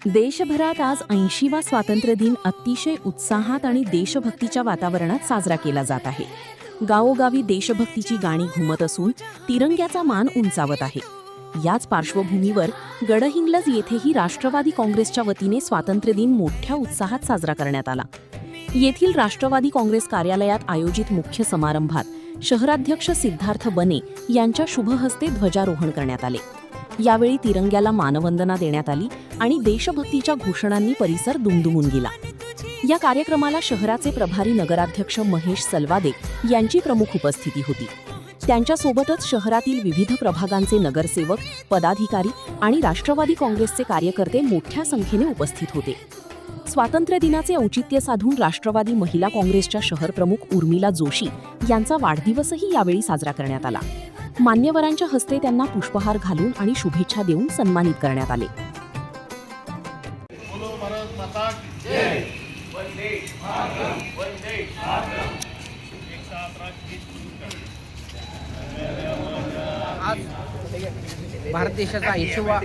देशभरात आज 80वा स्वातंत्र्य दिन अतिशय उत्साहात आणि देशभक्तीच्या वातावरणात साजरा केला जात आहे. गावोगावी देशभक्तीची गाणी घुमत असून तिरंग्याचा मान उंचावत आहे. याच पार्श्वभूमीवर गडहिंग्लज येथेही राष्ट्रवादी काँग्रेसच्या वतीने स्वातंत्र्य दिन मोठ्या उत्साहात साजरा करण्यात आला. येथील राष्ट्रवादी काँग्रेस कार्यालयात आयोजित मुख्य समारंभात शहराध्यक्ष सिद्धार्थ बने यांच्या शुभहस्ते ध्वजारोहण करण्यात आले. यावेळी तिरंग्याला मानवंदना देण्यात आली आणि देशभक्तीच्या घोषणांनी परिसर दुमदुमून गेला. या कार्यक्रमाला शहराचे प्रभारी नगराध्यक्ष महेश सलवादे यांची प्रमुख उपस्थिती होती. त्यांच्यासोबतच शहरातील विविध प्रभागांचे नगरसेवक, पदाधिकारी आणि राष्ट्रवादी काँग्रेसचे कार्यकर्ते मोठ्या संख्येने उपस्थित होते. स्वातंत्र्य दिनाचे औचित्य साधून राष्ट्रवादी महिला काँग्रेसच्या शहर प्रमुख उर्मिला जोशी यांचा वाढदिवसही यावेळी साजरा करण्यात आला. मान्यवरांच्या हस्ते त्यांना पुष्पहार घालून आणि शुभेच्छा देऊन सन्मानित करण्यात आले. आज भारत देशाचा 80वा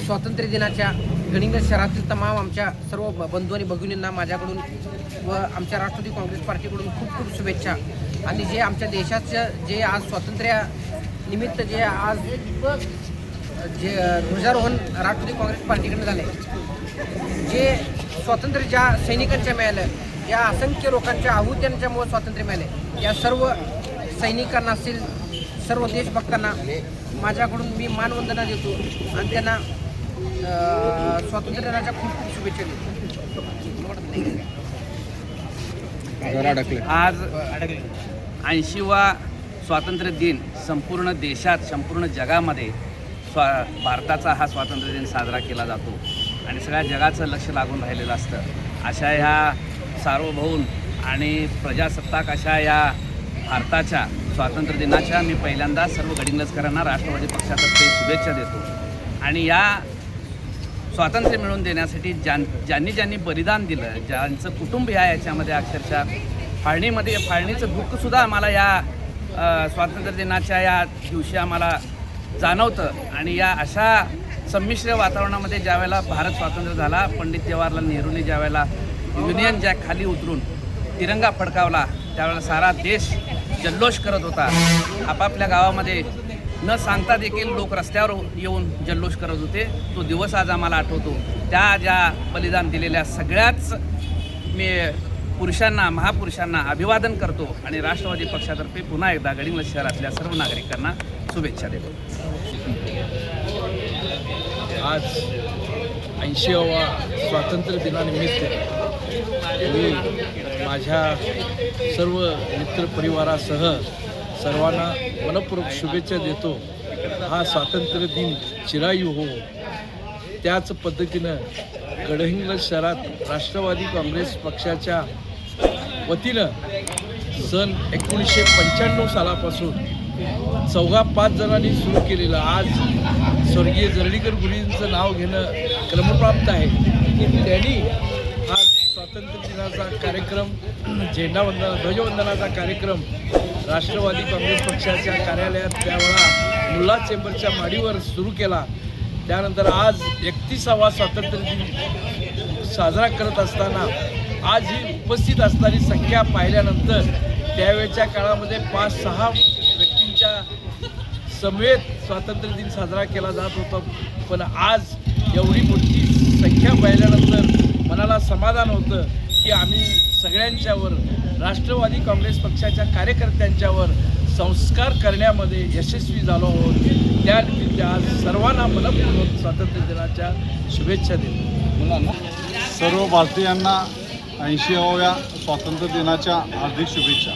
स्वातंत्र्य दिनाच्या गडिंग्लज शहरातील तमाम आमच्या सर्व बंधू आणि भगिनींना माझ्याकडून व आमच्या राष्ट्रवादी काँग्रेस पार्टीकडून खूप खूप शुभेच्छा. आणि जे आमच्या देशाचं जे आज स्वातंत्र्य निमित्त जे आज जे ध्वजारोहण राष्ट्रवादी काँग्रेस पार्टीकडून झाले, जे स्वातंत्र्य ज्या सैनिकांच्या मिळालं, या असंख्य लोकांच्या आहुत्यांच्यामुळे स्वातंत्र्य मिळाले, या सर्व सैनिकांना असतील, सर्व देशभक्तांना माझ्याकडून मी मानवंदना देतो आणि त्यांना स्वातंत्र्य दिनाच्या खूप खूप शुभेच्छा देतो. आज 80वा स्वातंत्र्य दिन संपूर्ण देशात, संपूर्ण जगामध्ये भारताचा हा स्वातंत्र्य दिन साजरा केला जातो आणि सगळ्या जगाचं लक्ष लागून राहिलेलं असतं. अशा ह्या सार्वभौम आणि प्रजासत्ताक अशा या भारताच्या स्वातंत्र्य दिनाच्या मी पहिल्यांदा सर्व गडिंग्लजकरांना राष्ट्रवादी पक्षातर्फे शुभेच्छा देतो. आणि या स्वातंत्र्य मिळवून देण्यासाठी ज्यांनी बलिदान दिलं, ज्यांचं कुटुंब याच्यामध्ये अक्षरशः फाळणीचं दुःखसुद्धा आम्हाला या स्वातंत्र्य दिनाच्या या दिवशी आम्हाला जाणवतं. आणि या अशा संमिश्र वातावरणामध्ये ज्यावेळेला भारत स्वातंत्र्य झाला, पंडित जवाहरलाल नेहरूंनी ज्यावेळेला युनियन जॅक खाली उतरून तिरंगा फडकावला, त्यावेळेला सारा देश जल्लोष करत होता. आपापल्या गावामध्ये न सांगता देखील लोक रस्त्यावर येऊन जल्लोष करत होते. तो दिवस आज आम्हाला आठवतो. त्या ज्या बलिदान दिलेल्या सगळ्याच मी पुरुषांना, महापुरुषांना अभिवादन करतो आणि राष्ट्रवादी पक्षातर्फे पुन्हा एकदा गडिंग्लज शहरातल्या सर्व नागरिकांना शुभेच्छा देतो. आज 80वा स्वातंत्र्य दिनानिमित्त मी माझ्या सर्व मित्रपरिवारासह सर्वांना मनपूर्वक शुभेच्छा देतो. हा स्वातंत्र्य दिन चिरायू हो. त्याच पद्धतीनं गडहिंग्लज शहरात राष्ट्रवादी काँग्रेस पक्षाच्या वतीनं सन 1995 सालापासून 4-5 जणांनी सुरू केलेलं आज स्वर्गीय जरळीकर गुरुजींचं नाव घेणं क्रमप्राप्त आहे. त्यांनी हा स्वातंत्र्य दिनाचा कार्यक्रम, ध्वजवंदनाचा कार्यक्रम राष्ट्रवादी काँग्रेस पक्षाच्या कार्यालयात त्यावेळा मुल्ला चेंबरच्या माडीवर सुरू केला. त्यानंतर आज 31वा स्वातंत्र्य दिन साजरा करत असताना आज ही उपस्थित असणारी संख्या पाहिल्यानंतर त्यावेळच्या काळामध्ये 5-6 व्यक्तींच्या समवेत स्वातंत्र्य दिन साजरा केला जात होता. पण आज एवढी मोठी संख्या पाहिल्यानंतर मनाला समाधान होतं की आम्ही सगळ्यांच्यावर, राष्ट्रवादी काँग्रेस पक्षाच्या कार्यकर्त्यांच्यावर संस्कार करण्यामध्ये यशस्वी झालो आहोत. त्यानिमित्त आज सर्वांना मनपूर्वक स्वातंत्र्य दिनाच्या शुभेच्छा देतो. सर्व भारतीयांना 80व्या स्वातंत्र्य दिनाच्या हार्दिक शुभेच्छा.